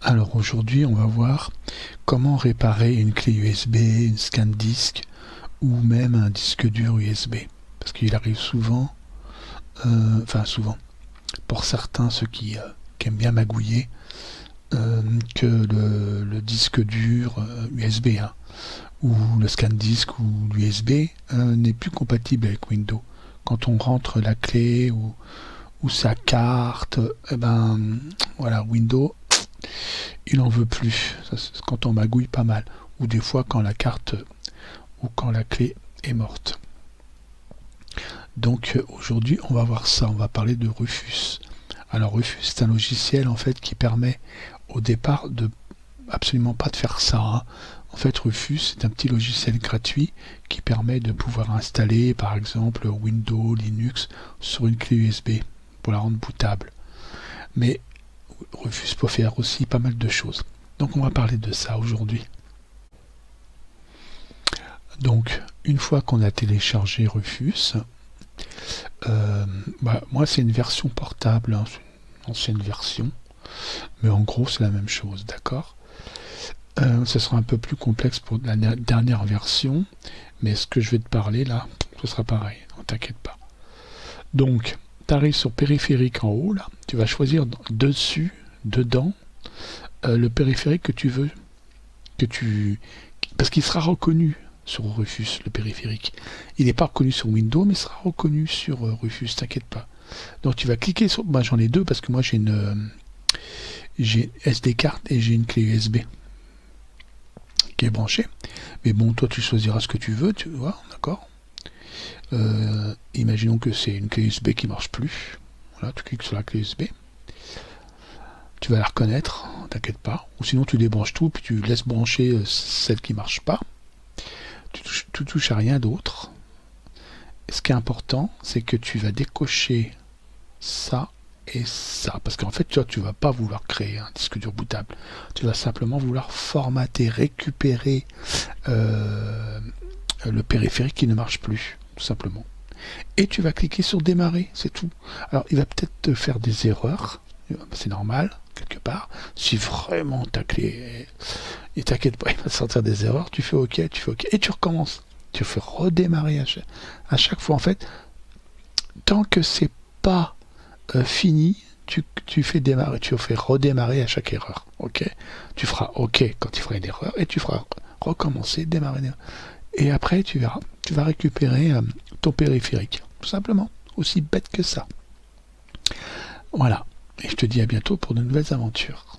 Alors aujourd'hui, on va voir comment réparer une clé USB, une scan disque ou même un disque dur USB. Parce qu'il arrive souvent, souvent, pour certains, ceux qui aiment bien magouiller, que le disque dur USB ou le scan disque ou l'USB n'est plus compatible avec Windows. Quand on rentre la clé ou sa carte, voilà, Windows il en veut plus. Ça, c'est quand on magouille pas mal. Ou des fois quand la carte ou quand la clé est morte. Donc aujourd'hui on va voir ça, on va parler de Rufus. Alors Rufus c'est un logiciel en fait qui permet au départ de absolument pas de faire ça. En fait Rufus c'est un petit logiciel gratuit qui permet de pouvoir installer par exemple Windows, Linux sur une clé USB pour la rendre bootable. Mais Rufus peut faire aussi pas mal de choses. Donc on va parler de ça aujourd'hui. Donc une fois qu'on a téléchargé Rufus, moi c'est une version portable, c'est une ancienne version, mais en gros c'est la même chose, d'accord. Ce sera un peu plus complexe pour la dernière version, mais ce que je vais te parler là, ce sera pareil, ne t'inquiète pas. Donc tu arrives sur périphérique en haut, là, tu vas choisir dessus, dedans, le périphérique que tu veux, parce qu'il sera reconnu sur Rufus, le périphérique. Il n'est pas reconnu sur Windows, mais il sera reconnu sur Rufus, t'inquiète pas. Donc tu vas cliquer sur... j'en ai deux parce que moi j'ai une SD carte et j'ai une clé USB qui est branchée. Mais bon, toi tu choisiras ce que tu veux, tu vois, d'accord. Imaginons que c'est une clé USB qui marche plus. Voilà, tu cliques sur la clé USB. Tu vas la reconnaître, t'inquiète pas. Ou sinon tu débranches tout, puis tu laisses brancher celle qui marche pas. Tu touches à rien d'autre. Ce qui est important, c'est que tu vas décocher ça et ça. Parce qu'en fait, tu vas pas vouloir créer un disque dur bootable. Tu vas simplement vouloir formater, récupérer le périphérique qui ne marche plus, tout simplement. Et tu vas cliquer sur démarrer, c'est tout. Alors, il va peut-être te faire des erreurs. C'est normal, quelque part. Si vraiment ta clé... Et t'inquiète pas, il va te sortir des erreurs. Tu fais OK, et tu recommences. Tu fais redémarrer à chaque fois. En fait, tant que c'est pas fini, tu fais démarrer, tu fais redémarrer à chaque erreur. OK. Tu feras OK quand tu feras une erreur et tu feras recommencer, démarrer. Et après, tu verras, tu vas récupérer ton périphérique. Tout simplement. Aussi bête que ça. Voilà. Et je te dis à bientôt pour de nouvelles aventures.